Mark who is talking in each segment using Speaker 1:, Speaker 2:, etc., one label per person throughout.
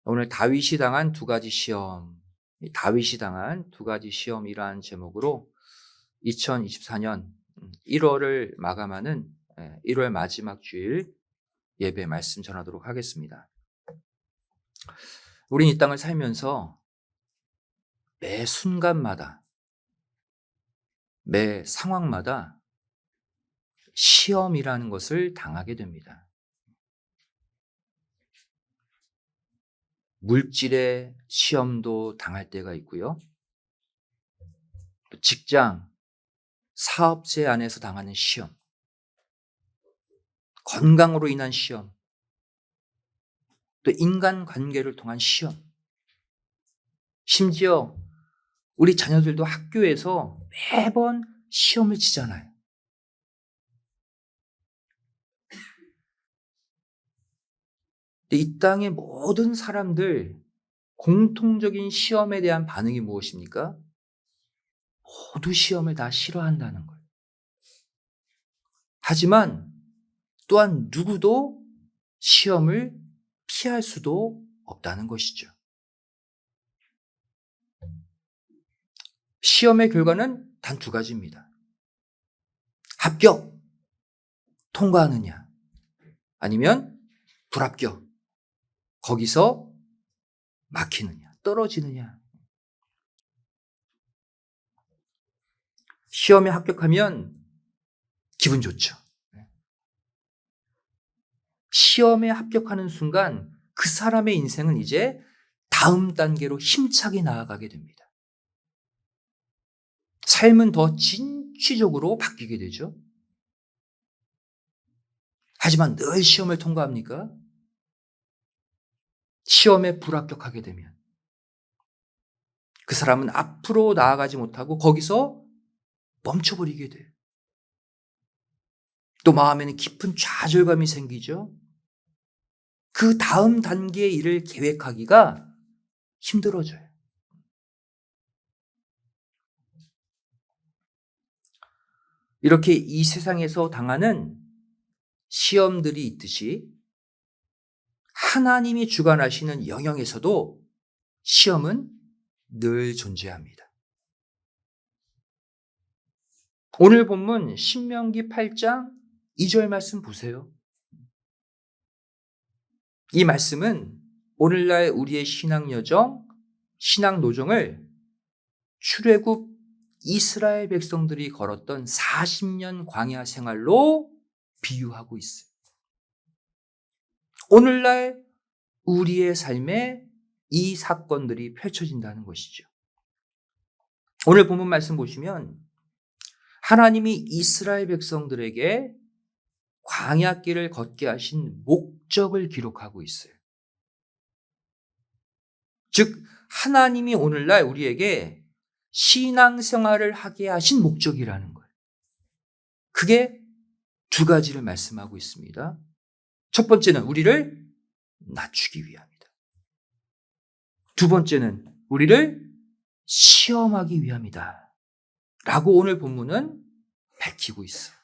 Speaker 1: 오늘 다윗이 당한 두 가지 시험, 다윗이 당한 두 가지 시험이라는 제목으로 2024년 1월을 마감하는 1월 마지막 주일 예배 말씀 전하도록 하겠습니다. 우린 이 땅을 살면서 매 순간마다, 매 상황마다 시험이라는 것을 당하게 됩니다. 물질의 시험도 당할 때가 있고요. 또 직장, 사업체 안에서 당하는 시험, 건강으로 인한 시험, 또 인간관계를 통한 시험, 심지어 우리 자녀들도 학교에서 매번 시험을 치잖아요. 근데 이 땅의 모든 사람들 공통적인 시험에 대한 반응이 무엇입니까? 모두 시험을 다 싫어한다는 거예요. 하지만 또한 누구도 시험을 피할 수도 없다는 것이죠. 시험의 결과는 단 두 가지입니다. 합격, 통과하느냐, 아니면 불합격, 거기서 막히느냐, 떨어지느냐. 시험에 합격하면 기분 좋죠. 시험에 합격하는 순간 그 사람의 인생은 이제 다음 단계로 힘차게 나아가게 됩니다. 삶은 더 진취적으로 바뀌게 되죠. 하지만 늘 시험을 통과합니까? 시험에 불합격하게 되면 그 사람은 앞으로 나아가지 못하고 거기서 멈춰버리게 돼요. 또 마음에는 깊은 좌절감이 생기죠. 그 다음 단계의 일을 계획하기가 힘들어져요. 이렇게 이 세상에서 당하는 시험들이 있듯이 하나님이 주관하시는 영역에서도 시험은 늘 존재합니다. 오늘 본문 신명기 8장 2절 말씀 보세요. 이 말씀은 오늘날 우리의 신앙 여정, 신앙 노정을 출애굽 이스라엘 백성들이 걸었던 40년 광야 생활로 비유하고 있어요. 오늘날 우리의 삶에 이 사건들이 펼쳐진다는 것이죠. 오늘 본문 말씀 보시면 하나님이 이스라엘 백성들에게 광야길을 걷게 하신 목적을 기록하고 있어요. 즉 하나님이 오늘날 우리에게 신앙생활을 하게 하신 목적이라는 거예요. 그게 두 가지를 말씀하고 있습니다. 첫 번째는 우리를 낮추기 위함이다. 두 번째는 우리를 시험하기 위함이다. 라고 오늘 본문은 밝히고 있어요.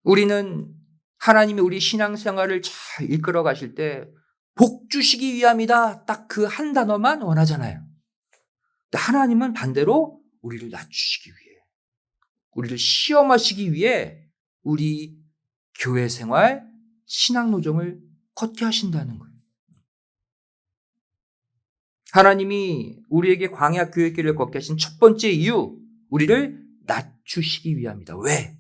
Speaker 1: 우리는 하나님이 우리 신앙생활을 잘 이끌어 가실 때 복 주시기 위함이다. 딱 그 한 단어만 원하잖아요. 근데 하나님은 반대로 우리를 낮추시기 위해, 우리를 시험하시기 위해 우리 교회 생활, 신앙 노정을 걷게 하신다는 거예요. 하나님이 우리에게 광야 교회길을 걷게 하신 첫 번째 이유, 우리를 낮추시기 위함이다. 왜?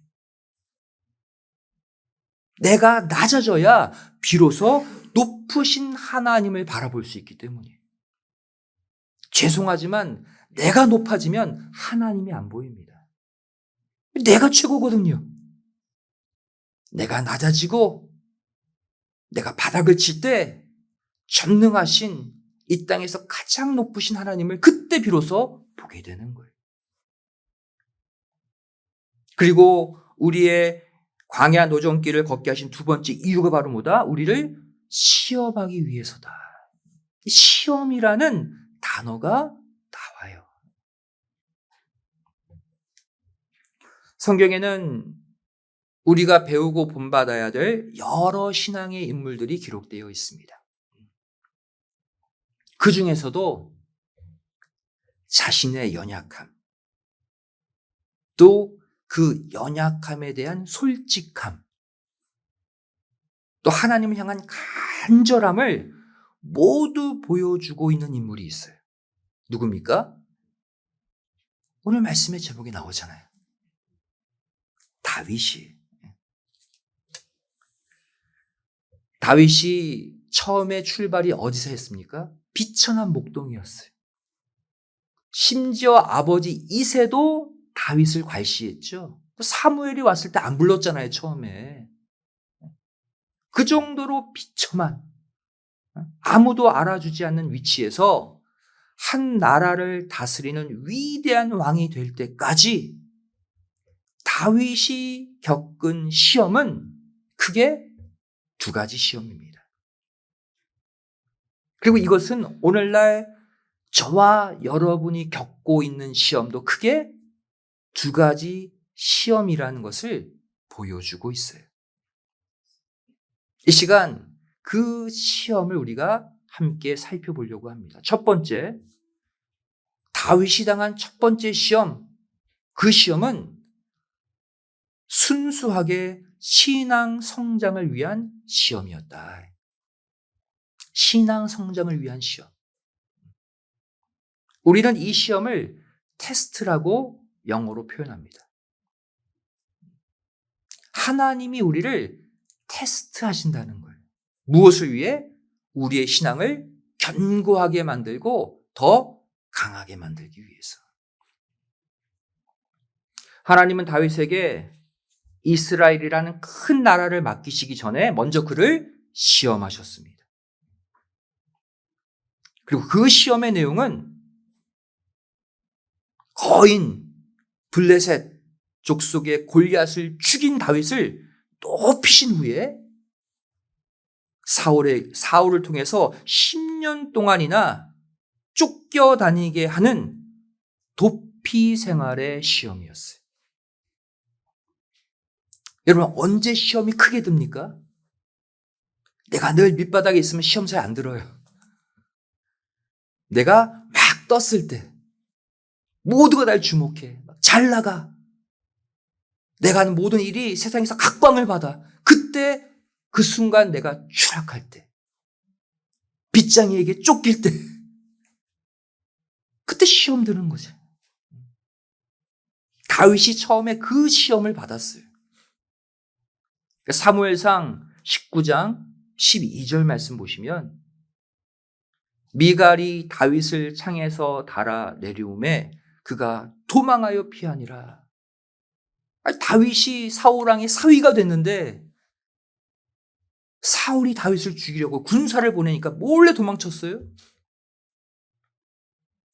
Speaker 1: 내가 낮아져야 비로소 높으신 하나님을 바라볼 수 있기 때문이에요. 죄송하지만 내가 높아지면 하나님이 안 보입니다. 내가 최고거든요. 내가 낮아지고 내가 바닥을 칠 때 전능하신 이 땅에서 가장 높으신 하나님을 그때 비로소 보게 되는 거예요. 그리고 우리의 광야 노정길을 걷게 하신 두 번째 이유가 바로 뭐다? 우리를 시험하기 위해서다. 시험이라는 단어가 나와요. 성경에는 우리가 배우고 본받아야 될 여러 신앙의 인물들이 기록되어 있습니다. 그 중에서도 자신의 연약함, 또 그 연약함에 대한 솔직함, 또 하나님을 향한 간절함을 모두 보여주고 있는 인물이 있어요. 누굽니까? 오늘 말씀의 제목이 나오잖아요. 다윗이. 다윗이 처음에 출발이 어디서 했습니까? 비천한 목동이었어요. 심지어 아버지 이새도 다윗을 괄시했죠. 사무엘이 왔을 때 안 불렀잖아요, 처음에. 그 정도로 비참한, 아무도 알아주지 않는 위치에서 한 나라를 다스리는 위대한 왕이 될 때까지 다윗이 겪은 시험은 크게 두 가지 시험입니다. 그리고 이것은 오늘날 저와 여러분이 겪고 있는 시험도 크게 두 가지 시험이라는 것을 보여주고 있어요. 이 시간 그 시험을 우리가 함께 살펴보려고 합니다. 첫 번째, 다윗이 당한 첫 번째 시험, 그 시험은 순수하게 신앙 성장을 위한 시험이었다. 신앙 성장을 위한 시험. 우리는 이 시험을 테스트라고 영어로 표현합니다. 하나님이 우리를 테스트하신다는 거예요. 무엇을 위해? 우리의 신앙을 견고하게 만들고 더 강하게 만들기 위해서. 하나님은 다윗에게 이스라엘이라는 큰 나라를 맡기시기 전에 먼저 그를 시험하셨습니다. 그리고 그 시험의 내용은 거인 블레셋 족속의 골리앗을 죽인 다윗을 높이신 후에 사울을 통해서 10년 동안이나 쫓겨다니게 하는 도피 생활의 시험이었어요. 여러분, 언제 시험이 크게 듭니까? 내가 늘 밑바닥에 있으면 시험 잘 안 들어요. 내가 막 떴을 때, 모두가 날 주목해. 잘 나가. 내가 하는 모든 일이 세상에서 각광을 받아. 그때, 그 순간 내가 추락할 때, 빗장이에게 쫓길 때, 그때 시험 드는 거죠. 다윗이 처음에 그 시험을 받았어요. 사무엘상 19장 12절 말씀 보시면 미갈이 다윗을 창에서 달아 내려오매 그가 도망하여 피하니라. 다윗이 사울왕의 사위가 됐는데 사울이 다윗을 죽이려고 군사를 보내니까 몰래 도망쳤어요.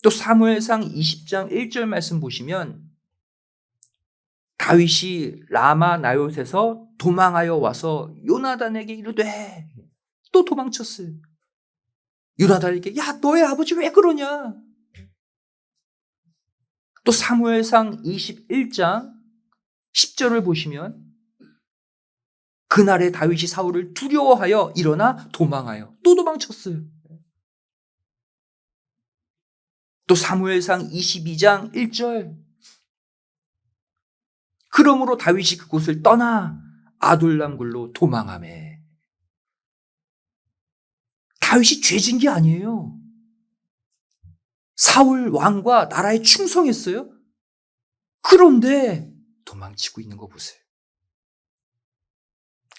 Speaker 1: 또 사무엘상 20장 1절 말씀 보시면 다윗이 라마 나요곳에서 도망하여 와서 요나단에게 이르되, 또 도망쳤어요. 요나단에게, 야, 너의 아버지 왜 그러냐? 또 사무엘상 21장 10절을 보시면 그날에 다윗이 사울을 두려워하여 일어나 도망하여 또 도망쳤어요. 또 사무엘상 22장 1절, 그러므로 다윗이 그곳을 떠나 아둘람 굴로 도망하매. 다윗이 죄진 게 아니에요. 사울 왕과 나라에 충성했어요. 그런데 도망치고 있는 거 보세요.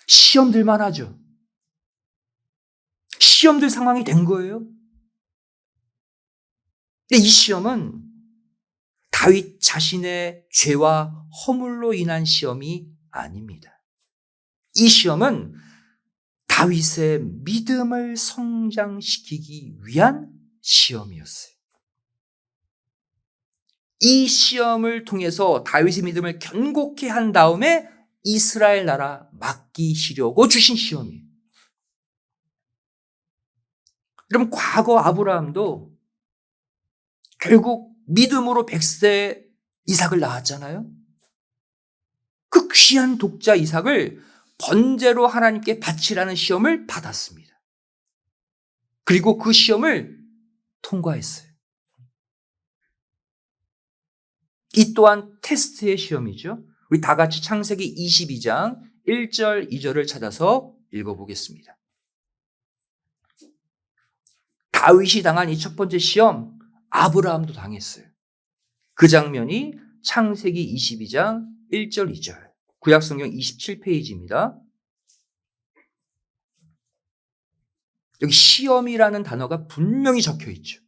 Speaker 1: 시험들만 하죠. 시험들 상황이 된 거예요. 근데 이 시험은 다윗 자신의 죄와 허물로 인한 시험이 아닙니다. 이 시험은 다윗의 믿음을 성장시키기 위한 시험이었어요. 이 시험을 통해서 다윗의 믿음을 견고케 한 다음에 이스라엘 나라 맡기시려고 주신 시험이에요. 여러분, 과거 아브라함도 결국 믿음으로 100세 이삭을 낳았잖아요. 그 귀한 독자 이삭을 번제로 하나님께 바치라는 시험을 받았습니다. 그리고 그 시험을 통과했어요. 이 또한 테스트의 시험이죠. 우리 다 같이 창세기 22장 1절, 2절을 찾아서 읽어보겠습니다. 다윗이 당한 이 첫 번째 시험, 아브라함도 당했어요. 그 장면이 창세기 22장 1절, 2절, 구약성경 27페이지입니다. 여기 시험이라는 단어가 분명히 적혀 있죠.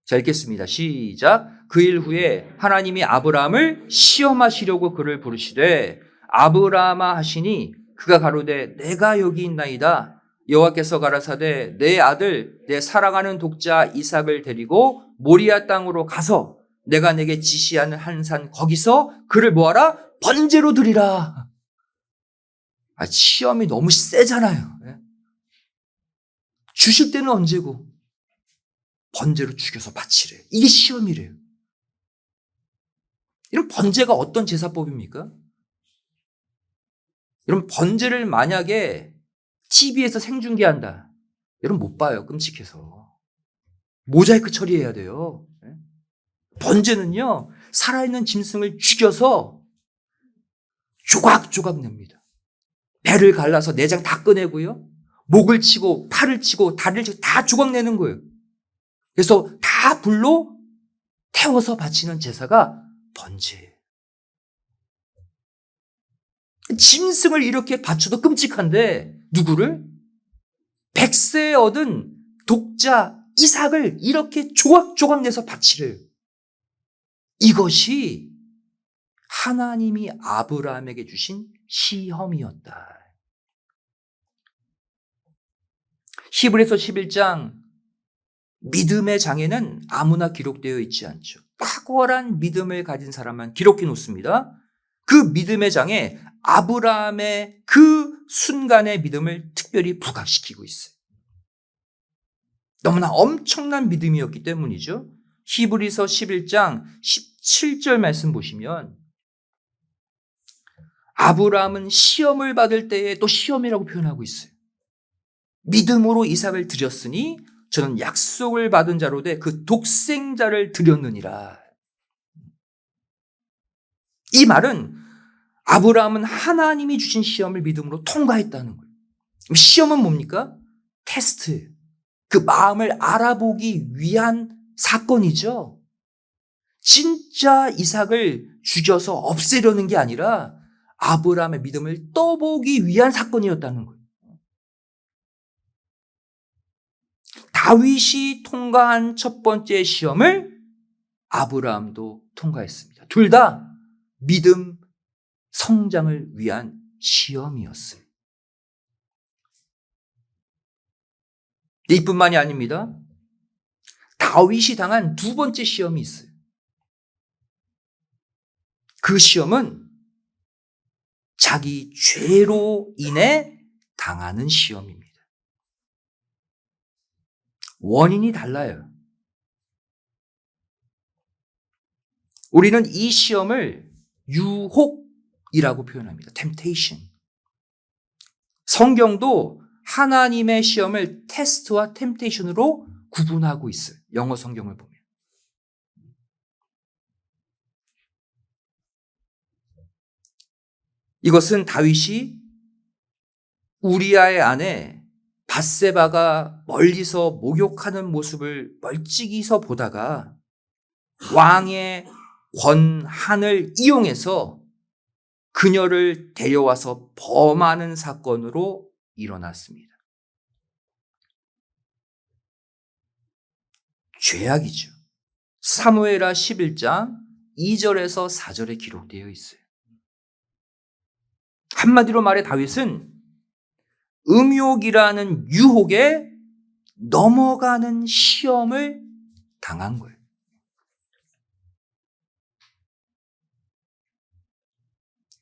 Speaker 1: 자, 읽겠습니다. 시작. 그 일 후에 하나님이 아브라함을 시험하시려고 그를 부르시되 아브라함아 하시니 그가 가로되 내가 여기 있나이다. 여호와께서 가라사대 내 아들 내 사랑하는 독자 이삭을 데리고 모리아 땅으로 가서 내가 내게 지시하는 한 산 거기서 그를 뭐하라? 번제로 드리라. 시험이 너무 세잖아요. 주실 때는 언제고 번제로 죽여서 바치래. 이게 시험이래요. 이런 번제가 어떤 제사법입니까? 여러분, 번제를 만약에 TV에서 생중계한다. 여러분 못 봐요. 끔찍해서. 모자이크 처리해야 돼요. 번제는요, 살아있는 짐승을 죽여서 조각조각 냅니다. 배를 갈라서 내장 다 꺼내고요. 목을 치고 팔을 치고 다리를 치고 다 조각 내는 거예요. 그래서 다 불로 태워서 바치는 제사가 번제예요. 짐승을 이렇게 바쳐도 끔찍한데 누구를? 100세에 얻은 독자 이삭을 이렇게 조각조각 내서 바치래요. 이것이 하나님이 아브라함에게 주신 시험이었다. 히브리서 11장 믿음의 장에는 아무나 기록되어 있지 않죠. 탁월한 믿음을 가진 사람만 기록해 놓습니다. 그 믿음의 장에 아브라함의 그 순간의 믿음을 특별히 부각시키고 있어요. 너무나 엄청난 믿음이었기 때문이죠. 히브리서 11장 17절 말씀 보시면 아브라함은 시험을 받을 때에 또 시험이라고 표현하고 있어요. 믿음으로 이삭을 드렸으니 저는 약속을 받은 자로 돼 그 독생자를 드렸느니라. 이 말은 아브라함은 하나님이 주신 시험을 믿음으로 통과했다는 거예요. 시험은 뭡니까? 테스트. 그 마음을 알아보기 위한 사건이죠. 진짜 이삭을 죽여서 없애려는 게 아니라 아브라함의 믿음을 떠보기 위한 사건이었다는 거예요. 다윗이 통과한 첫 번째 시험을 아브라함도 통과했습니다. 둘 다 믿음 성장을 위한 시험이었어요. 이뿐만이 아닙니다. 다윗이 당한 두 번째 시험이 있어요. 그 시험은 자기 죄로 인해 당하는 시험입니다. 원인이 달라요. 우리는 이 시험을 유혹이라고 표현합니다. temptation. 성경도 하나님의 시험을 테스트와 템테이션으로 구분하고 있어요. 영어 성경을 보면. 이것은 다윗이 우리아의 아내 밧세바가 멀리서 목욕하는 모습을 멀찍이서 보다가 왕의 권한을 이용해서 그녀를 데려와서 범하는 사건으로 일어났습니다. 죄악이죠. 사무엘하 11장 2절에서 4절에 기록되어 있어요. 한마디로 말해 다윗은 음욕이라는 유혹에 넘어가는 시험을 당한 거예요.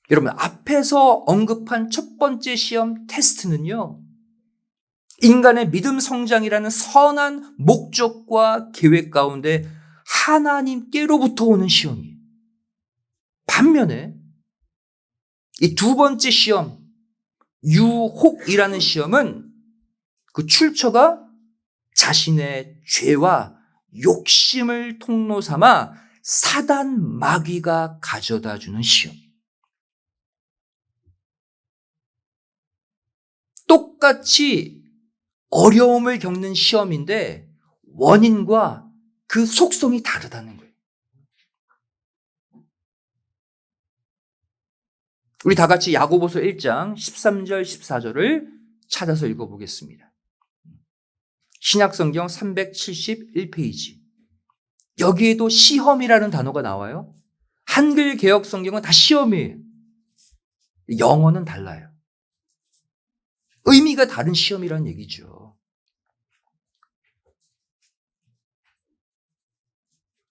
Speaker 1: 여러분, 앞에서 언급한 첫 번째 시험 테스트는요, 인간의 믿음 성장이라는 선한 목적과 계획 가운데 하나님께로부터 오는 시험이에요. 반면에 이 두 번째 시험, 유혹이라는 시험은 그 출처가 자신의 죄와 욕심을 통로 삼아 사단 마귀가 가져다 주는 시험. 똑같이 어려움을 겪는 시험인데 원인과 그 속성이 다르다는 거예요. 우리 다 같이 야고보서 1장 13절 14절을 찾아서 읽어보겠습니다. 신약성경 371페이지. 여기에도 시험이라는 단어가 나와요. 한글 개역 성경은 다 시험이에요. 영어는 달라요. 의미가 다른 시험이라는 얘기죠.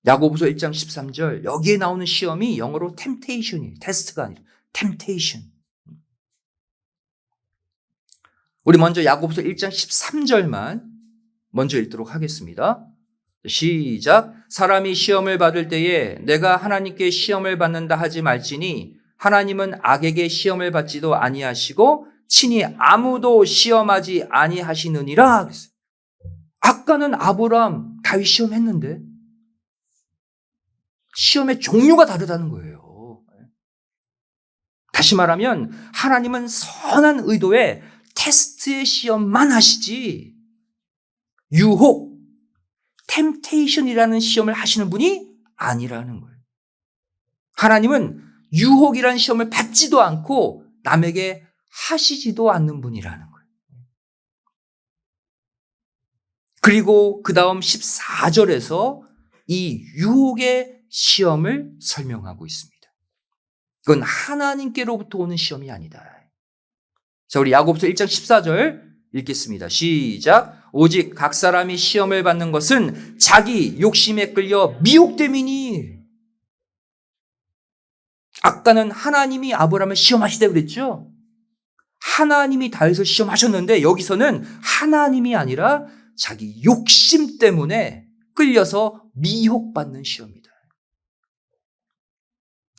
Speaker 1: 야고보서 1장 13절 여기에 나오는 시험이 영어로 temptation이에요. 테스트가 아니라 temptation. 우리 먼저 야고보서 1장 13절만 먼저 읽도록 하겠습니다. 시작. 사람이 시험을 받을 때에 내가 하나님께 시험을 받는다 하지 말지니 하나님은 악에게 시험을 받지도 아니하시고 친히 아무도 시험하지 아니하시느니라 그랬어요. 아까는 아브라함, 다윗 시험했는데 시험의 종류가 다르다는 거예요. 다시 말하면 하나님은 선한 의도에 테스트의 시험만 하시지 유혹, 템테이션이라는 시험을 하시는 분이 아니라는 거예요. 하나님은 유혹이라는 시험을 받지도 않고 남에게 하시지도 않는 분이라는 거예요. 그리고 그 다음 14절에서 이 유혹의 시험을 설명하고 있습니다. 이건 하나님께로부터 오는 시험이 아니다. 자, 우리 야고보서 1장 14절 읽겠습니다. 시작. 오직 각 사람이 시험을 받는 것은 자기 욕심에 끌려 미혹됨이니. 아까는 하나님이 아브라함을 시험하시다 그랬죠? 하나님이 다윗을 시험하셨는데 여기서는 하나님이 아니라 자기 욕심 때문에 끌려서 미혹받는 시험이다.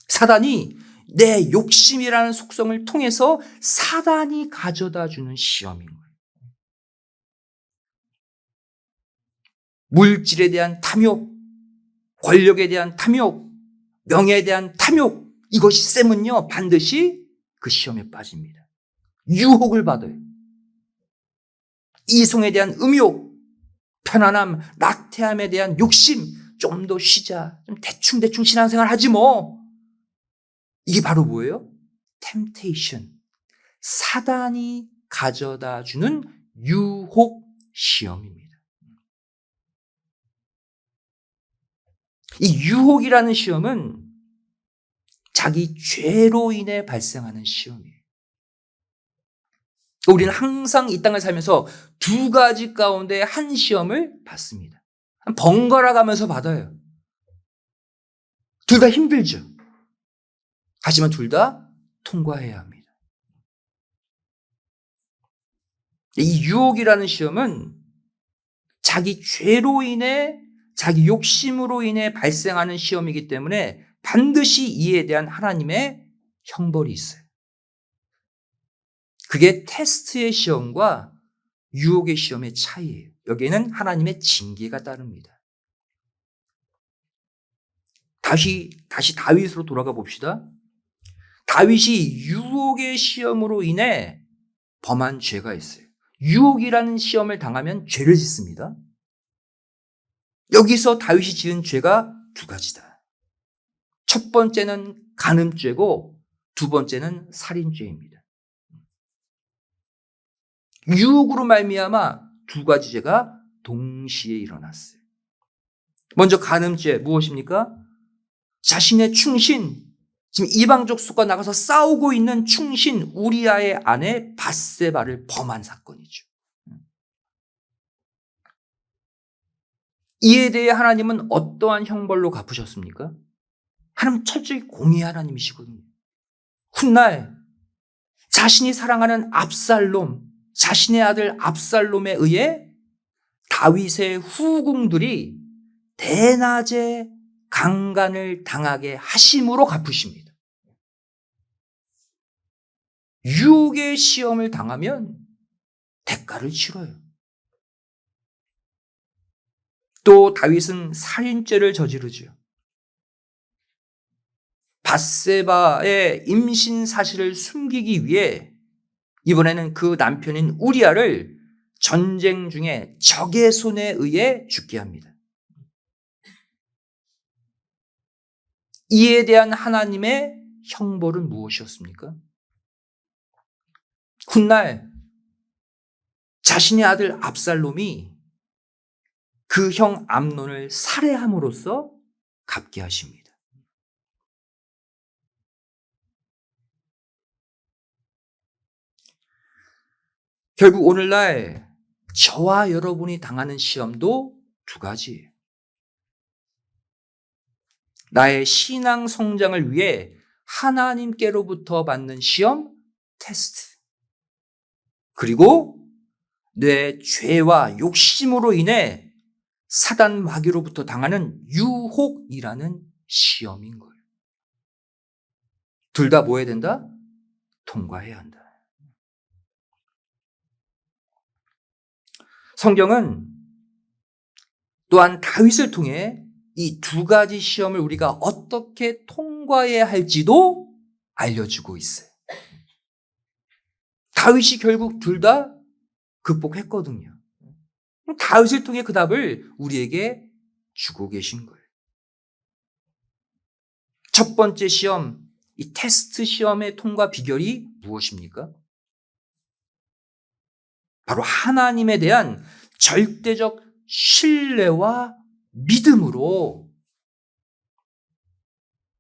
Speaker 1: 사단이 내 욕심이라는 속성을 통해서 사단이 가져다 주는 시험인 거예요. 물질에 대한 탐욕, 권력에 대한 탐욕, 명예에 대한 탐욕, 이것이 셈은요 반드시 그 시험에 빠집니다. 유혹을 받아요. 이성에 대한 음욕, 편안함, 나태함에 대한 욕심, 좀 더 쉬자, 좀 대충 신앙생활 하지 뭐. 이게 바로 뭐예요? temptation. 사단이 가져다 주는 유혹 시험입니다. 이 유혹이라는 시험은 자기 죄로 인해 발생하는 시험이에요. 우리는 항상 이 땅을 살면서 두 가지 가운데 한 시험을 받습니다. 번갈아 가면서 받아요. 둘 다 힘들죠. 하지만 둘 다 통과해야 합니다. 이 유혹이라는 시험은 자기 죄로 인해, 자기 욕심으로 인해 발생하는 시험이기 때문에 반드시 이에 대한 하나님의 형벌이 있어요. 그게 테스트의 시험과 유혹의 시험의 차이예요. 여기에는 하나님의 징계가 따릅니다. 다시 다윗으로 돌아가 봅시다. 다윗이 유혹의 시험으로 인해 범한 죄가 있어요. 유혹이라는 시험을 당하면 죄를 짓습니다. 여기서 다윗이 지은 죄가 두 가지다. 첫 번째는 간음죄고 두 번째는 살인죄입니다. 유혹으로 말미암아 두 가지 죄가 동시에 일어났어요. 먼저 간음죄 무엇입니까? 자신의 충신, 지금 이방족 속과 나가서 싸우고 있는 충신 우리아의 아내 밧세바를 범한 사건이죠. 이에 대해 하나님은 어떠한 형벌로 갚으셨습니까? 하나님 철저히 공의의 하나님이시거든요. 훗날 자신이 사랑하는 압살롬, 자신의 아들 압살롬에 의해 다윗의 후궁들이 대낮에 강간을 당하게 하심으로 갚으십니다. 유혹의 시험을 당하면 대가를 치러요. 또 다윗은 살인죄를 저지르죠. 밧세바의 임신 사실을 숨기기 위해 이번에는 그 남편인 우리아를 전쟁 중에 적의 손에 의해 죽게 합니다. 이에 대한 하나님의 형벌은 무엇이었습니까? 훗날 자신의 아들 압살롬이 그 형 암논을 살해함으로써 갚게 하십니다. 결국 오늘날 저와 여러분이 당하는 시험도 두 가지예요. 나의 신앙 성장을 위해 하나님께로부터 받는 시험, 테스트. 그리고 내 죄와 욕심으로 인해 사단 마귀로부터 당하는 유혹이라는 시험인 거예요. 둘 다 뭐 해야 된다? 통과해야 한다. 성경은 또한 다윗을 통해 이 두 가지 시험을 우리가 어떻게 통과해야 할지도 알려주고 있어요. 다윗이 결국 둘 다 극복했거든요. 다윗을 통해 그 답을 우리에게 주고 계신 거예요. 첫 번째 시험, 이 테스트 시험의 통과 비결이 무엇입니까? 바로 하나님에 대한 절대적 신뢰와 믿음으로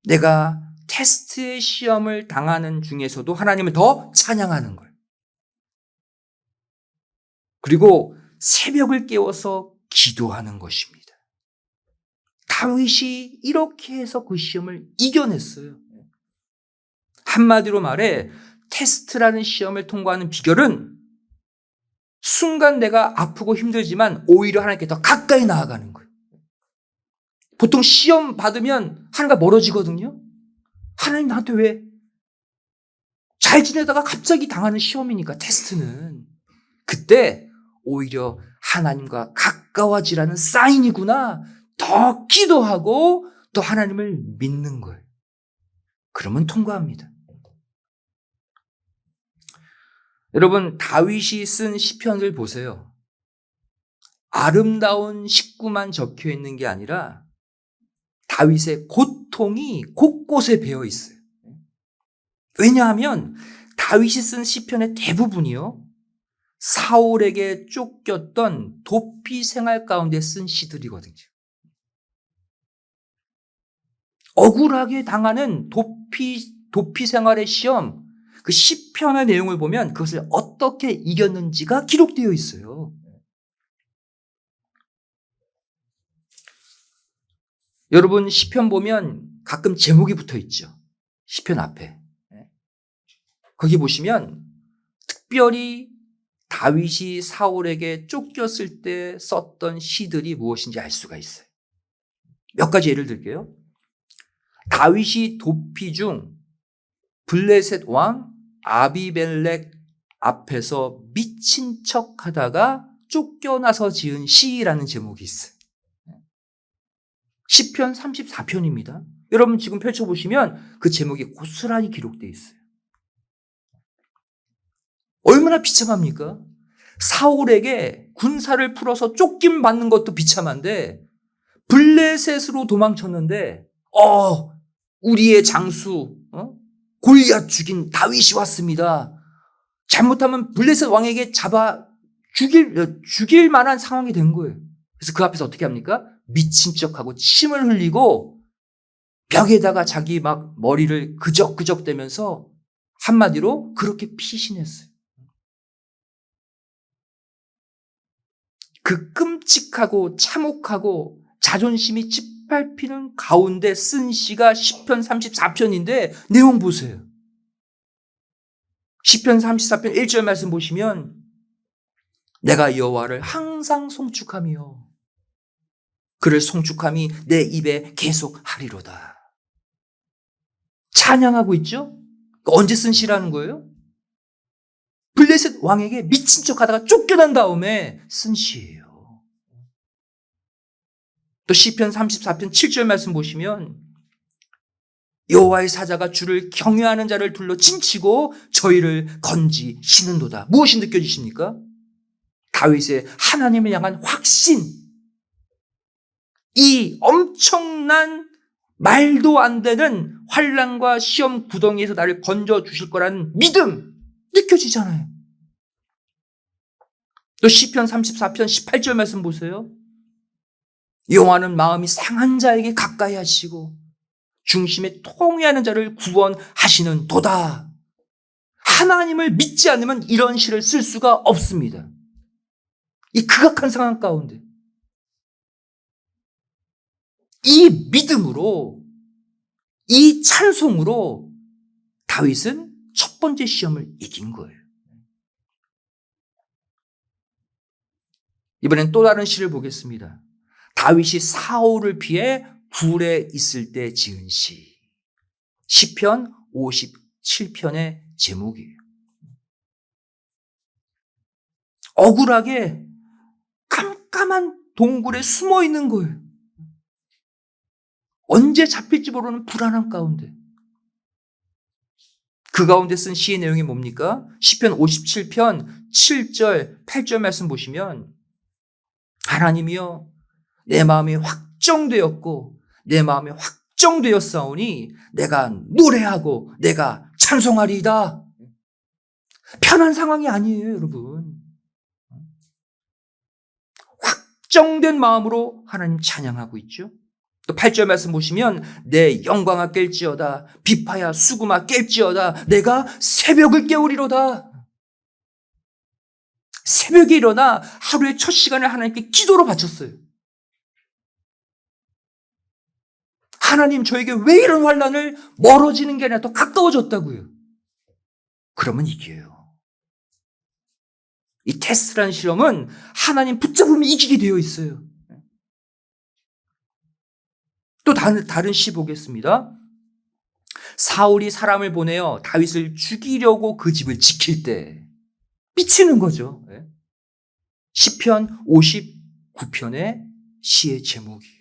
Speaker 1: 내가 테스트의 시험을 당하는 중에서도 하나님을 더 찬양하는 거예요. 그리고 새벽을 깨워서 기도하는 것입니다. 다윗이 이렇게 해서 그 시험을 이겨냈어요. 한마디로 말해 테스트라는 시험을 통과하는 비결은 순간 내가 아프고 힘들지만 오히려 하나님께 더 가까이 나아가는 거예요. 보통 시험 받으면 하나님과 멀어지거든요. 하나님 나한테 왜? 잘 지내다가 갑자기 당하는 시험이니까 테스트는. 그때 오히려 하나님과 가까워지라는 사인이구나. 더 기도하고 더 하나님을 믿는 거예요. 그러면 통과합니다. 여러분 다윗이 쓴 시편을 보세요. 아름다운 식구만 적혀 있는 게 아니라 다윗의 고통이 곳곳에 배어 있어요. 왜냐하면 다윗이 쓴 시편의 대부분이요. 사울에게 쫓겼던 도피 생활 가운데 쓴 시들이거든요. 억울하게 당하는 도피 생활의 시험, 그 시편의 내용을 보면 그것을 어떻게 이겼는지가 기록되어 있어요. 여러분 시편 보면 가끔 제목이 붙어 있죠. 시편 앞에. 거기 보시면 특별히 다윗이 사울에게 쫓겼을 때 썼던 시들이 무엇인지 알 수가 있어요. 몇 가지 예를 들게요. 다윗이 도피 중 블레셋 왕 아비멜렉 앞에서 미친 척 하다가 쫓겨나서 지은 시라는 제목이 있어요. 시편 34편입니다. 여러분 지금 펼쳐보시면 그 제목이 고스란히 기록되어 있어요. 얼마나 비참합니까? 사울에게 군사를 풀어서 쫓김 받는 것도 비참한데 블레셋으로 도망쳤는데 우리의 장수 골리앗 죽인 다윗이 왔습니다. 잘못하면 블레셋 왕에게 잡아 죽일 만한 상황이 된 거예요. 그래서 그 앞에서 어떻게 합니까? 미친 척하고 침을 흘리고 벽에다가 자기 막 머리를 그적그적 대면서 한마디로 그렇게 피신했어요. 그 끔찍하고 참혹하고 자존심이 짓밟히는 가운데 쓴 시가 시편 34편인데 내용 보세요. 시편 34편 1절 말씀 보시면 내가 여호와를 항상 송축하며 그를 송축함이 내 입에 계속 하리로다. 찬양하고 있죠? 언제 쓴 시라는 거예요? 블레셋 왕에게 미친 척하다가 쫓겨난 다음에 쓴 시예요. 또 시편 34편 7절 말씀 보시면 여호와의 사자가 주를 경외하는 자를 둘러 칭치고 저희를 건지시는도다. 무엇이 느껴지십니까? 다윗의 하나님을 향한 확신, 이 엄청난 말도 안 되는 환난과 시험 구덩이에서 나를 건져 주실 거라는 믿음 느껴지잖아요. 또 시편 34편 18절 말씀 보세요. 여호와는 마음이 상한 자에게 가까이 하시고 중심에 통회하는 자를 구원하시는 도다. 하나님을 믿지 않으면 이런 시를 쓸 수가 없습니다. 이 극악한 상황 가운데 이 믿음으로, 이 찬송으로 다윗은 첫 번째 시험을 이긴 거예요. 이번엔 또 다른 시를 보겠습니다. 다윗이 사울을 피해 굴에 있을 때 지은 시. 시편 57편의 제목이에요. 억울하게 깜깜한 동굴에 숨어 있는 거예요. 언제 잡힐지 모르는 불안함 가운데. 그 가운데 쓴 시의 내용이 뭡니까? 시편 57편 7절, 8절 말씀 보시면 하나님이여 내 마음이 확정되었고 내 마음이 확정되었사오니 내가 노래하고 내가 찬송하리이다. 편한 상황이 아니에요, 여러분. 확정된 마음으로 하나님 찬양하고 있죠. 또 8절 말씀 보시면 내 영광아 깰지어다 비파야 수금아 깰지어다 내가 새벽을 깨우리로다. 새벽에 일어나 하루의 첫 시간을 하나님께 기도로 바쳤어요. 하나님 저에게 왜 이런 환난을 멀어지는 게 아니라 더 가까워졌다고요. 그러면 이겨요. 이 테스트라는 실험은 하나님 붙잡으면 이기게 되어 있어요. 또 다른 시 보겠습니다. 사울이 사람을 보내어 다윗을 죽이려고 그 집을 지킬 때 미치는 거죠. 시편 59편의 시의 제목이에요.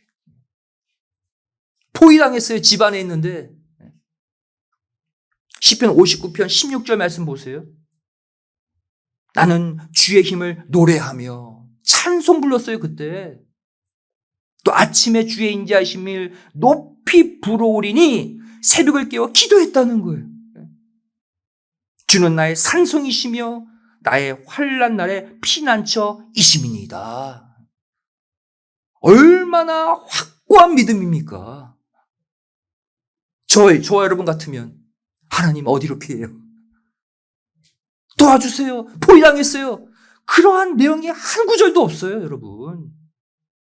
Speaker 1: 포위당했어요. 집 안에 있는데. 시편 59편 16절 말씀 보세요. 나는 주의 힘을 노래하며 찬송 불렀어요. 그때. 또 아침에 주의 인자하심을 높이 부러우리니 새벽을 깨워 기도했다는 거예요. 주는 나의 산성이시며 나의 환난 날의 피난처이심이니이다. 얼마나 확고한 믿음입니까? 저와 여러분 같으면 하나님 어디로 피해요? 도와주세요. 포위당했어요. 그러한 내용이 한 구절도 없어요, 여러분.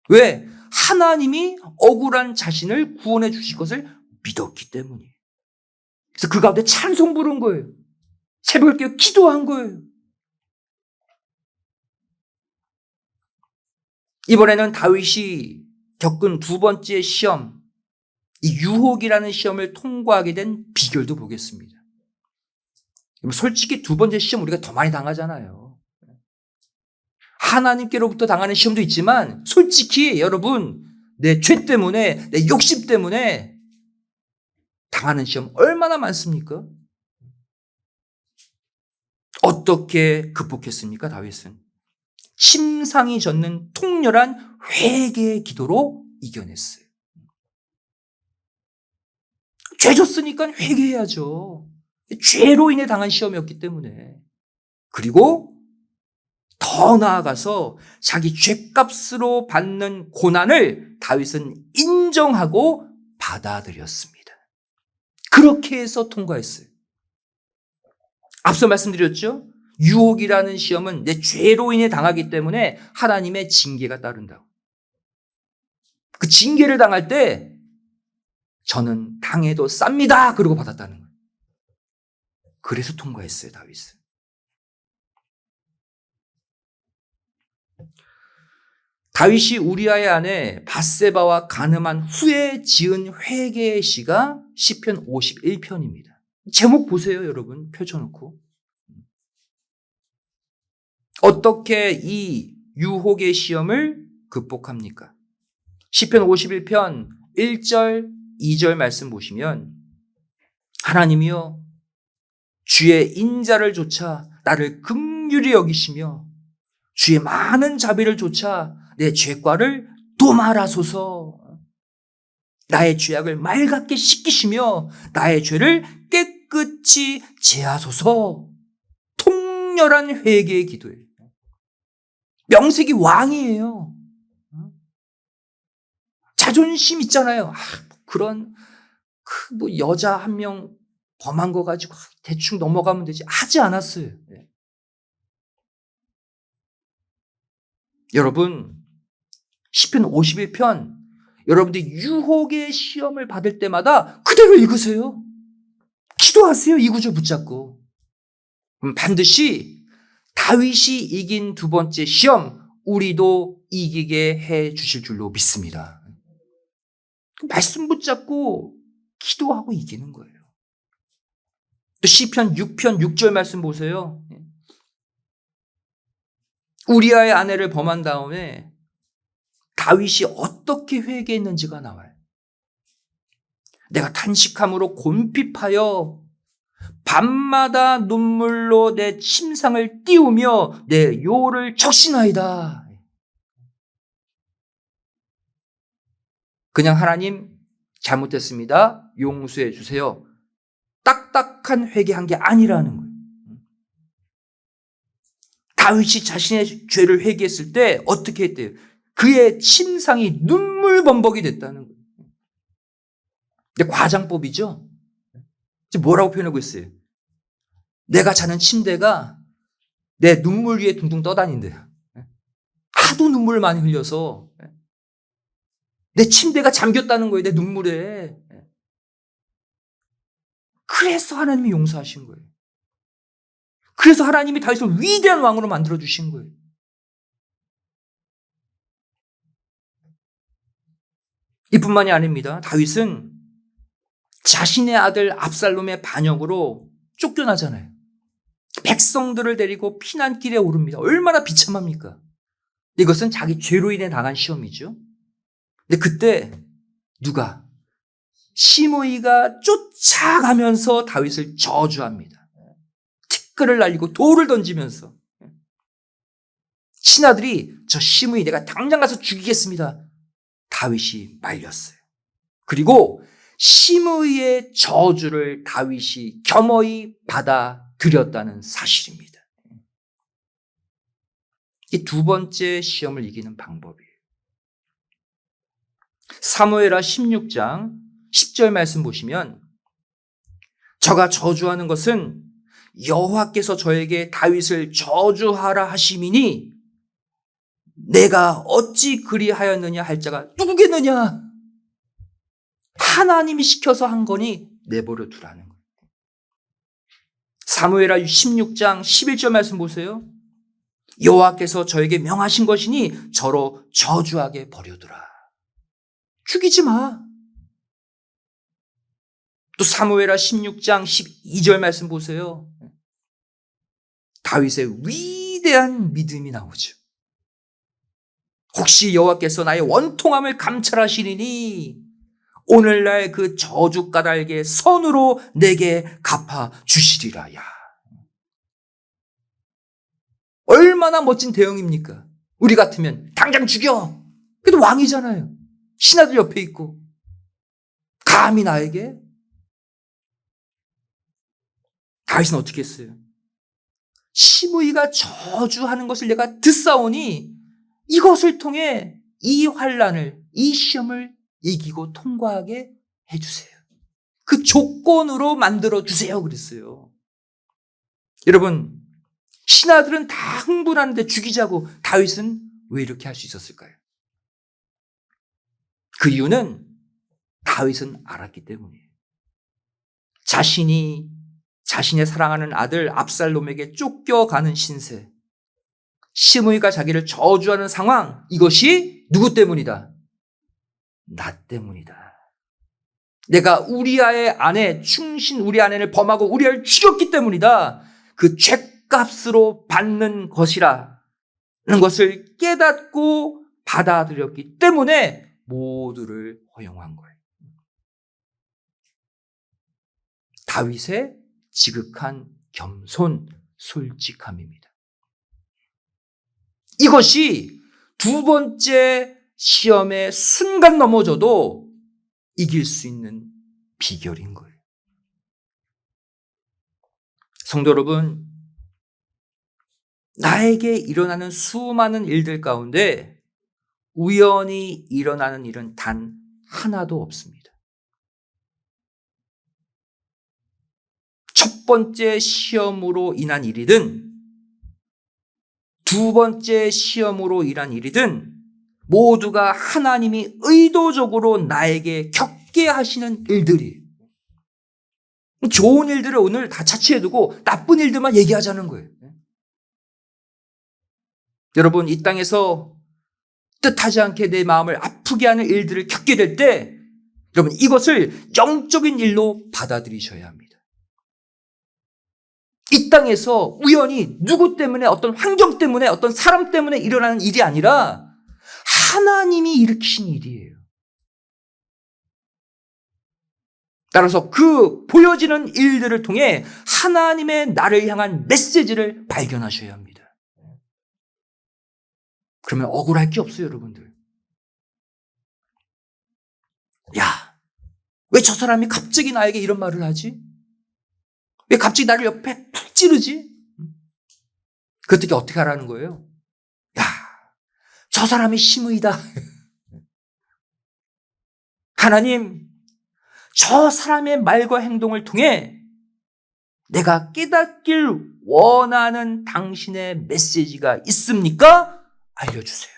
Speaker 1: 왜? 하나님이 억울한 자신을 구원해 주실 것을 믿었기 때문이에요. 그래서 그 가운데 찬송 부른 거예요. 새벽을 깨워 기도한 거예요. 이번에는 다윗이 겪은 두 번째 시험, 이 유혹이라는 시험을 통과하게 된 비결도 보겠습니다. 솔직히 두 번째 시험 우리가 더 많이 당하잖아요. 하나님께로부터 당하는 시험도 있지만 솔직히 여러분 내 죄 때문에 내 욕심 때문에 당하는 시험 얼마나 많습니까? 어떻게 극복했습니까? 다윗은 침상이 젖는 통렬한 회개의 기도로 이겨냈어요. 죄 졌으니까 회개해야죠. 죄로 인해 당한 시험이었기 때문에. 그리고 더 나아가서 자기 죄값으로 받는 고난을 다윗은 인정하고 받아들였습니다. 그렇게 해서 통과했어요. 앞서 말씀드렸죠? 유혹이라는 시험은 내 죄로 인해 당하기 때문에 하나님의 징계가 따른다고. 그 징계를 당할 때 저는 당해도 쌉니다. 그러고 받았다는 거예요. 그래서 통과했어요, 다윗은. 다윗이 우리아의 아내 밧세바와 간음한 후에 지은 회개의 시가 시편 51편입니다. 제목 보세요, 여러분. 펼쳐놓고. 어떻게 이 유혹의 시험을 극복합니까? 시편 51편 1절, 2절 말씀 보시면 하나님이여 주의 인자를 조차 나를 긍휼히 여기시며 주의 많은 자비를 조차 내 죄과를 도말하소서. 나의 죄악을 맑게 씻기시며 나의 죄를 깨끗이 제하소서. 통렬한 회개의 기도예요. 명색이 왕이에요. 자존심 있잖아요. 그런 여자 한 명 범한 거 가지고 대충 넘어가면 되지. 하지 않았어요. 여러분, 시편 51편 여러분들이 유혹의 시험을 받을 때마다 그대로 읽으세요. 기도하세요. 이 구절 붙잡고. 그럼 반드시 다윗이 이긴 두 번째 시험 우리도 이기게 해 주실 줄로 믿습니다. 말씀 붙잡고 기도하고 이기는 거예요. 또 시편 6편 6절 말씀 보세요. 우리아의 아내를 범한 다음에 다윗이 어떻게 회개했는지가 나와요. 내가 탄식함으로 곤핍하여 밤마다 눈물로 내 침상을 띄우며 내 요를 적신하이다. 그냥 하나님 잘못했습니다. 용서해 주세요. 딱딱한 회개한 게 아니라는 거예요. 다윗이 자신의 죄를 회개했을 때 어떻게 했대요? 그의 침상이 눈물범벅이 됐다는 거예요. 근데 과장법이죠. 지금 뭐라고 표현하고 있어요? 내가 자는 침대가 내 눈물 위에 둥둥 떠다닌대요. 하도 눈물을 많이 흘려서 내 침대가 잠겼다는 거예요. 내 눈물에. 그래서 하나님이 용서하신 거예요. 그래서 하나님이 다윗을 위대한 왕으로 만들어주신 거예요. 이뿐만이 아닙니다. 다윗은 자신의 아들 압살롬의 반역으로 쫓겨나잖아요. 백성들을 데리고 피난길에 오릅니다. 얼마나 비참합니까? 이것은 자기 죄로 인해 당한 시험이죠. 근데 그때 누가? 시므이가 쫓아가면서 다윗을 저주합니다. 티끌을 날리고 돌을 던지면서 신하들이 저 시므이 내가 당장 가서 죽이겠습니다. 다윗이 말렸어요. 그리고 시므이의 저주를 다윗이 겸허히 받아들였다는 사실입니다. 이 두 번째 시험을 이기는 방법이에요. 사무엘하 16장 10절 말씀 보시면 저가 저주하는 것은 여호와께서 저에게 다윗을 저주하라 하심이니 내가 어찌 그리하였느냐 할 자가 누구겠느냐? 하나님이 시켜서 한 거니 내버려 두라는 거예요. 사무엘하 16장 11절 말씀 보세요. 여호와께서 저에게 명하신 것이니 저로 저주하게 버려두라. 죽이지 마. 또 사무엘하 16장 12절 말씀 보세요. 다윗의 위대한 믿음이 나오죠. 혹시 여호와께서 나의 원통함을 감찰하시리니 오늘날 그 저주 까닭에 선으로 내게 갚아 주시리라. 야, 얼마나 멋진 대응입니까? 우리 같으면 당장 죽여. 그래도 왕이잖아요. 신하들 옆에 있고. 감히 나에게? 다윗은 어떻게 했어요? 시므이가 저주하는 것을 내가 듣사오니 이것을 통해 이 환난을, 이 시험을 이기고 통과하게 해주세요. 그 조건으로 만들어 주세요. 그랬어요. 여러분, 신하들은 다 흥분하는데 죽이자고 다윗은 왜 이렇게 할 수 있었을까요? 그 이유는 다윗은 알았기 때문이에요. 자신이 자신의 사랑하는 아들 압살롬에게 쫓겨가는 신세, 시므이가 자기를 저주하는 상황, 이것이 누구 때문이다? 나 때문이다. 내가 우리아의 아내, 충신 우리 아내를 범하고 우리아를 죽였기 때문이다. 그 값으로 받는 것이라는 것을 깨닫고 받아들였기 때문에 모두를 허용한 거예요. 다윗의 지극한 겸손, 솔직함입니다. 이것이 두 번째 시험에 순간 넘어져도 이길 수 있는 비결인 거예요. 성도 여러분, 나에게 일어나는 수많은 일들 가운데 우연히 일어나는 일은 단 하나도 없습니다. 첫 번째 시험으로 인한 일이든 두 번째 시험으로 인한 일이든 모두가 하나님이 의도적으로 나에게 겪게 하시는 일들이에요. 좋은 일들을 오늘 다 차치해두고 나쁜 일들만 얘기하자는 거예요. 여러분, 이 땅에서 뜻하지 않게 내 마음을 아프게 하는 일들을 겪게 될 때 여러분, 이것을 영적인 일로 받아들이셔야 합니다. 이 땅에서 우연히 누구 때문에, 어떤 환경 때문에, 어떤 사람 때문에 일어나는 일이 아니라 하나님이 일으키신 일이에요. 따라서 그 보여지는 일들을 통해 하나님의 나를 향한 메시지를 발견하셔야 합니다. 그러면 억울할 게 없어요, 여러분들. 야, 왜 저 사람이 갑자기 나에게 이런 말을 하지? 왜 갑자기 나를 옆에 푹 찌르지? 그때 어떻게 하라는 거예요? 야, 저 사람이 심의다. 하나님, 저 사람의 말과 행동을 통해 내가 깨닫길 원하는 당신의 메시지가 있습니까? 알려주세요.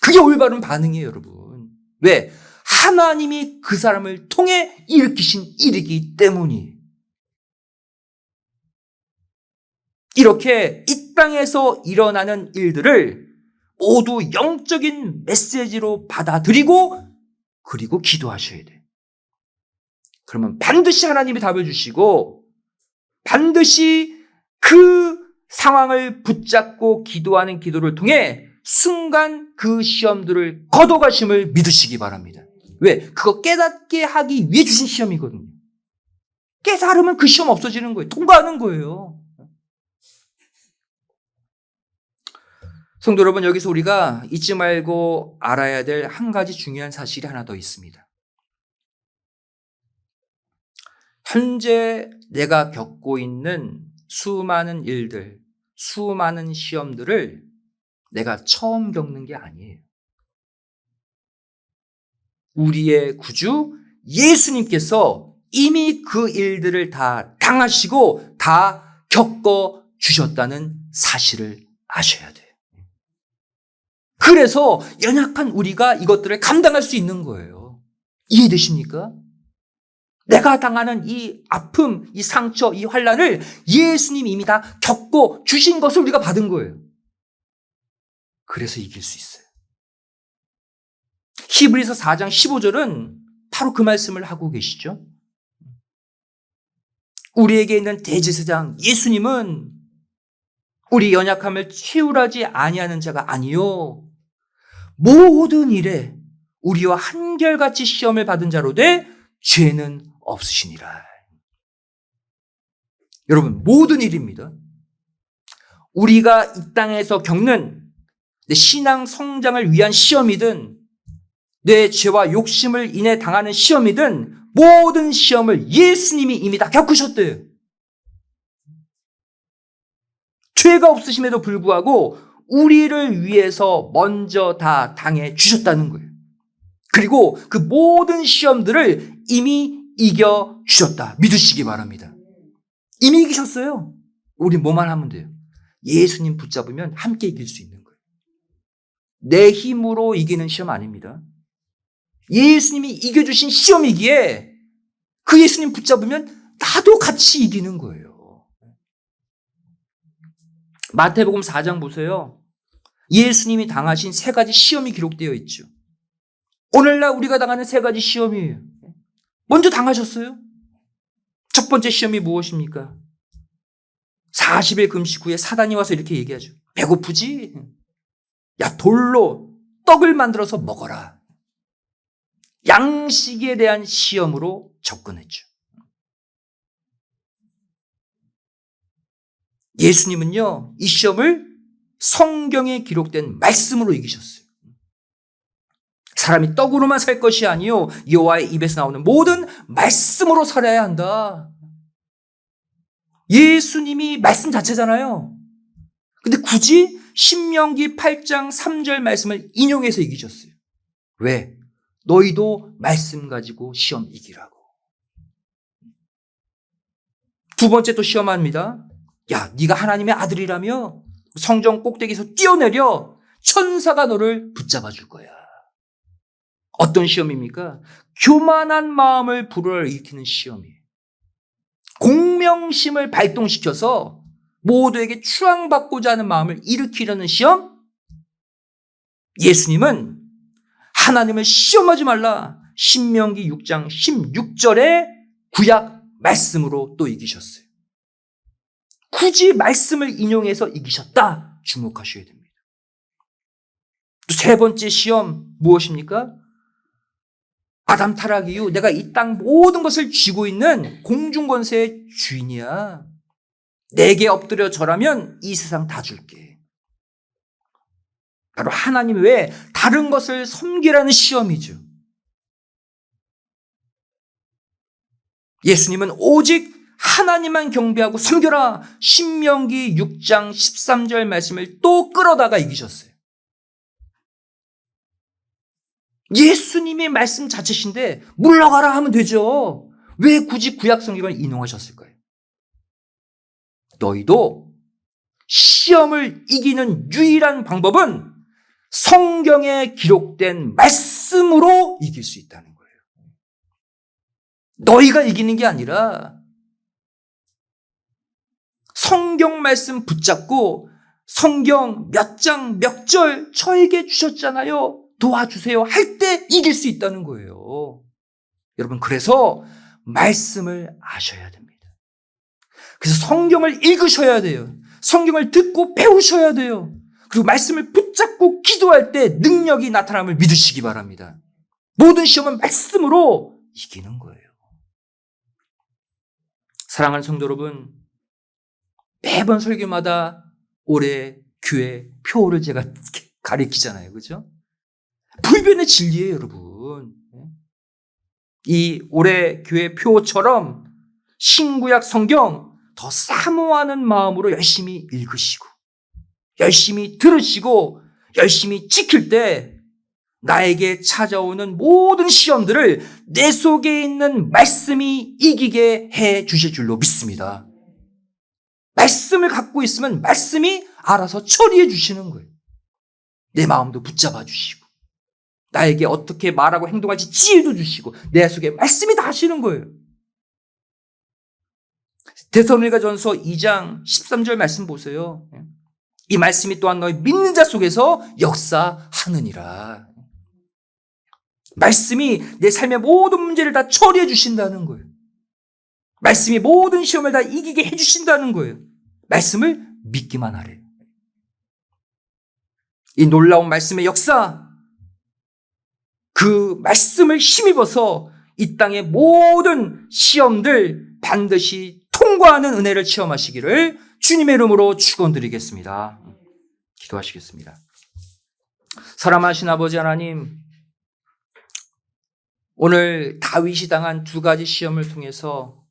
Speaker 1: 그게 올바른 반응이에요, 여러분. 왜? 하나님이 그 사람을 통해 일으키신 일이기 때문이에요. 이렇게 이 땅에서 일어나는 일들을 모두 영적인 메시지로 받아들이고 그리고 기도하셔야 돼요. 그러면 반드시 하나님이 답을 주시고 반드시 그 상황을 붙잡고 기도하는 기도를 통해 순간 그 시험들을 거둬가심을 믿으시기 바랍니다. 왜? 그거 깨닫게 하기 위해 주신 시험이거든요. 깨달으면 그 시험 없어지는 거예요. 통과하는 거예요. 성도 여러분, 여기서 우리가 잊지 말고 알아야 될 한 가지 중요한 사실이 하나 더 있습니다. 현재 내가 겪고 있는 수많은 일들, 수많은 시험들을 내가 처음 겪는 게 아니에요. 우리의 구주 예수님께서 이미 그 일들을 다 당하시고 다 겪어 주셨다는 사실을 아셔야 돼요. 그래서 연약한 우리가 이것들을 감당할 수 있는 거예요. 이해되십니까? 내가 당하는 이 아픔, 이 상처, 이 환난을 예수님이 이미 다 겪고 주신 것을 우리가 받은 거예요. 그래서 이길 수 있어요. 히브리서 4장 15절은 바로 그 말씀을 하고 계시죠. 우리에게 있는 대제사장 예수님은 우리 연약함을 채울하지 아니하는 자가 아니요 모든 일에 우리와 한결같이 시험을 받은 자로 돼 죄는 없으시니라. 여러분, 모든 일입니다. 우리가 이 땅에서 겪는 내 신앙 성장을 위한 시험이든 내 죄와 욕심을 인해 당하는 시험이든 모든 시험을 예수님이 이미 다 겪으셨대요. 죄가 없으심에도 불구하고 우리를 위해서 먼저 다 당해 주셨다는 거예요. 그리고 그 모든 시험들을 이미 이겨 주셨다. 믿으시기 바랍니다. 이미 이기셨어요. 우리 뭐만 하면 돼요. 예수님 붙잡으면 함께 이길 수 있는 거예요. 내 힘으로 이기는 시험 아닙니다. 예수님이 이겨주신 시험이기에 그 예수님 붙잡으면 나도 같이 이기는 거예요. 마태복음 4장 보세요. 예수님이 당하신 3가지 시험이 기록되어 있죠. 오늘날 우리가 당하는 3가지 시험이에요. 먼저 당하셨어요. 첫 번째 시험이 무엇입니까? 40일 금식 후에 사단이 와서 이렇게 얘기하죠. 배고프지? 야, 돌로 떡을 만들어서 먹어라. 양식에 대한 시험으로 접근했죠. 예수님은요, 이 시험을 성경에 기록된 말씀으로 이기셨어요. 사람이 떡으로만 살 것이 아니요 여호와의 입에서 나오는 모든 말씀으로 살아야 한다. 예수님이 말씀 자체잖아요. 근데 굳이 신명기 8장 3절 말씀을 인용해서 이기셨어요. 왜? 너희도 말씀 가지고 시험 이기라고. 두 번째 또 시험합니다. 야, 네가 하나님의 아들이라며 성전 꼭대기에서 뛰어내려 천사가 너를 붙잡아 줄 거야. 어떤 시험입니까? 교만한 마음을 불러일으키는 시험이에요. 공명심을 발동시켜서 모두에게 추앙받고자 하는 마음을 일으키려는 시험? 예수님은 하나님을 시험하지 말라. 신명기 6장 16절의 구약 말씀으로 또 이기셨어요. 굳이 말씀을 인용해서 이기셨다. 주목하셔야 됩니다. 또 세 번째 시험 무엇입니까? 아담 타락 이후 내가 이 땅 모든 것을 쥐고 있는 공중권세의 주인이야. 내게 엎드려 절하면 이 세상 다 줄게. 바로 하나님 외에 다른 것을 섬기라는 시험이죠. 예수님은 오직 하나님만 경배하고 섬겨라. 신명기 6장 13절 말씀을 또 끌어다가 이기셨어요. 예수님의 말씀 자체신데 물러가라 하면 되죠. 왜 굳이 구약 성경을 인용하셨을까요? 너희도 시험을 이기는 유일한 방법은 성경에 기록된 말씀으로 이길 수 있다는 거예요. 너희가 이기는 게 아니라 성경 말씀 붙잡고 성경 몇 장 몇 절 저에게 주셨잖아요. 도와주세요 할 때 이길 수 있다는 거예요. 여러분, 그래서 말씀을 아셔야 됩니다. 그래서 성경을 읽으셔야 돼요. 성경을 듣고 배우셔야 돼요. 그리고 말씀을 붙잡고 기도할 때 능력이 나타남을 믿으시기 바랍니다. 모든 시험은 말씀으로 이기는 거예요. 사랑하는 성도 여러분, 매번 설교마다 올해 교회 표를 제가 가리키잖아요. 그죠? 불변의 진리예요, 여러분. 이 올해 교회 표처럼 신구약 성경 더 사모하는 마음으로 열심히 읽으시고 열심히 들으시고 열심히 지킬 때 나에게 찾아오는 모든 시험들을 내 속에 있는 말씀이 이기게 해 주실 줄로 믿습니다. 말씀을 갖고 있으면 말씀이 알아서 처리해 주시는 거예요. 내 마음도 붙잡아 주시고 나에게 어떻게 말하고 행동할지 지혜도 주시고 내 속에 말씀이 다 하시는 거예요. 데살로니가전서 2장 13절 말씀 보세요. 이 말씀이 또한 너희 믿는 자 속에서 역사하느니라. 말씀이 내 삶의 모든 문제를 다 처리해 주신다는 거예요. 말씀이 모든 시험을 다 이기게 해 주신다는 거예요. 말씀을 믿기만 하래요. 이 놀라운 말씀의 역사, 그 말씀을 힘입어서 이 땅의 모든 시험들 반드시 통과하는 은혜를 체험하시기를 주님의 이름으로 축원드리겠습니다. 기도하시겠습니다. 사랑하신 아버지 하나님, 오늘 다윗이 당한 두 가지 시험을 통해서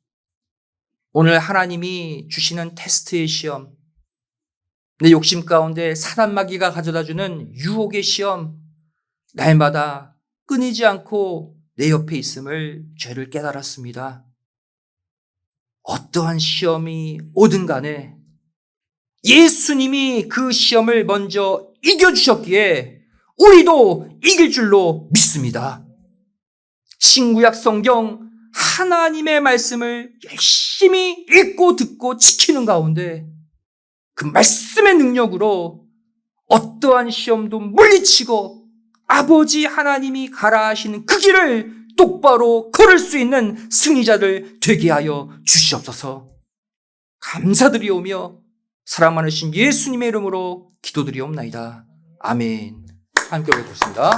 Speaker 1: 오늘 하나님이 주시는 테스트의 시험, 내 욕심 가운데 사단 마귀가 가져다주는 유혹의 시험, 날마다 끊이지 않고 내 옆에 있음을 죄를 깨달았습니다. 어떠한 시험이 오든 간에 예수님이 그 시험을 먼저 이겨주셨기에 우리도 이길 줄로 믿습니다. 신구약 성경 하나님의 말씀을 열심히 읽고 듣고 지키는 가운데 그 말씀의 능력으로 어떠한 시험도 물리치고 아버지 하나님이 가라 하시는 그 길을 똑바로 걸을 수 있는 승리자들 되게 하여 주시옵소서. 감사드리오며 사랑 많으신 예수님의 이름으로 기도드리옵나이다. 아멘. 함께 읽겠습니다.